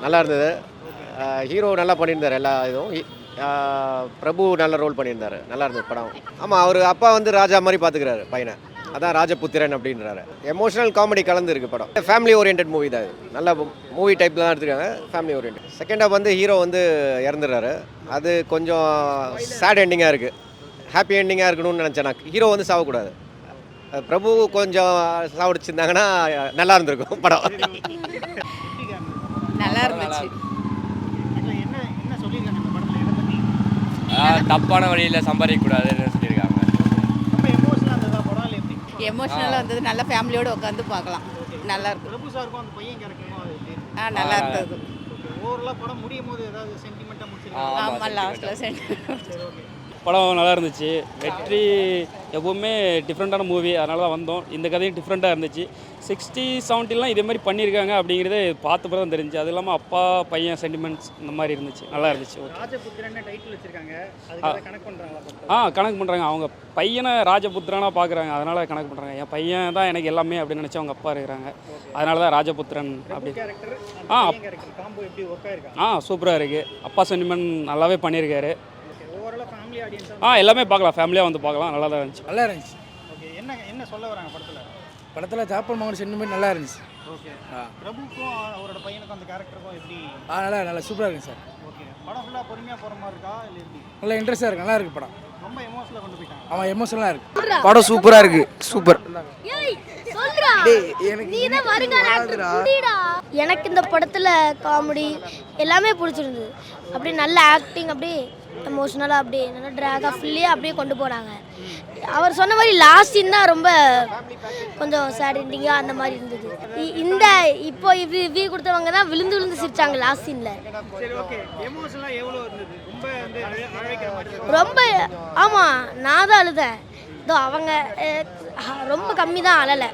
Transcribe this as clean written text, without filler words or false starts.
நல்லா இருந்தது. ஹீரோ நல்லா பண்ணியிருந்தார் எல்லா இதுவும். பிரபு நல்ல ரோல் பண்ணியிருந்தார். நல்லா இருந்தது படம். ஆமாம், அவர் அப்பா வந்து ராஜா மாதிரி பார்த்துக்கிறாரு பையனை. அதான் ராஜபுத்திரன் அப்படின்றாரு. எமோஷனல் காமெடி கலந்துருக்கு படம். ஃபேமிலி ஓரியன்ட் மூவி தான் இது. நல்ல மூவி டைப்பில் தான் எடுத்துருக்காங்க. Family orient. செகண்ட் ஹாஃப் வந்து ஹீரோ வந்து இறந்துடுறாரு. அது கொஞ்சம் சேட் எண்டிங்காக இருக்குது. ஹாப்பி எண்டிங்காக இருக்கணும்னு நினச்சேன் நான். ஹீரோ வந்து சாகக்கூடாது. பிரபு கொஞ்சம் சாவடிச்சிருந்தாங்கன்னா நல்லா இருந்திருக்கும் படம். நல்லா இருந்துச்சு. தப்பான வழியில் சம்பாதிக்கக்கூடாதுன்னு சொல்லியிருக்காங்க. எமோஷனலாக இருந்தது. நல்ல ஃபேமிலியோடு உட்காந்து பார்க்கலாம். நல்லா இருக்கு. நல்லா இருந்தது. ஆமாம், லாஸ்ட்டில் சென்டிமெண்ட். படம் நல்லா இருந்துச்சு. வெற்றி எப்போவுமே டிஃப்ரெண்ட்டான மூவி, அதனால தான் வந்தோம். இந்த கதையும் டிஃப்ரெண்ட்டாக இருந்துச்சு. 60, 70லாம் இதே மாதிரி பண்ணியிருக்காங்க அப்படிங்கிறத பார்த்து தான் தெரிஞ்சு. அது இல்லாமல் அப்பா பையன் சென்டிமெண்ட்ஸ் இந்த மாதிரி இருந்துச்சு. நல்லா இருந்துச்சு. கணக்கு பண்ணுறாங்க. அவங்க பையனை ராஜபுத்திரனாக பார்க்குறாங்க, அதனால் கணக்கு பண்ணுறாங்க. என் பையன் தான் எனக்கு எல்லாமே அப்படின்னு நினச்சி அவங்க அப்பா இருக்கிறாங்க. அதனால தான் ராஜபுத்திரன் அப்படி. சூப்பராக இருக்குது. அப்பா சென்டிமெண்ட் நல்லாவே பண்ணியிருக்காரு. எல்லாமே பார்க்கலாம். ஃபேமிலியாக வந்து பார்க்கலாம். நல்லா தான் இருந்துச்சு. நல்லா இருந்துச்சு. ஓகே, என்ன சொல்ல வராங்க படத்தில் ஜாப்பர் மகன் சென்டிமெண்ட் நல்லா இருந்துச்சு. ஓகே, பிரபுக்கும் அவரோட பையனுக்கும் அந்த கேரக்டருக்கும் எப்படி? நல்லா சூப்பராக இருக்குங்க சார். ஓகே, படம் ஃபுல்லாக பொறுமையாக போகிற மாதிரி இருக்கா இல்லை எப்படி? நல்லா இன்ட்ரெஸ்ட்டாக இருக்கு. நல்லா இருக்கு படம். ரொம்ப எமோஷனலாக கொண்டு போயிட்டாங்க. ஆமாம், எமோஷனலாக இருக்கு. படம் சூப்பராக இருக்கு. சூப்பர். எனக்கு இந்த படத்தில் காமெடி எல்லாமே பிடிச்சிருந்தது. அப்படியே நல்ல ஆக்டிங், அப்படியே எமோஷ்னலாக அப்படியே நல்லா ட்ராகாக ஃபுல்லியாக அப்படியே கொண்டு போனாங்க. அவர் சொன்ன மாதிரி லாஸ்ட் சீன் தான் ரொம்ப கொஞ்சம் சேட் எண்டிங்காக அந்த மாதிரி இருந்தது. இந்த இப்போ ரிவ்யூ கொடுத்தவங்க தான் விழுந்து விழுந்து சிரிச்சாங்க லாஸ்ட் சீனில். ரொம்ப ஆமாம், நான் தான் அழுதேன். இதோ அவங்க ரொம்ப கம்மி தான் அழலை.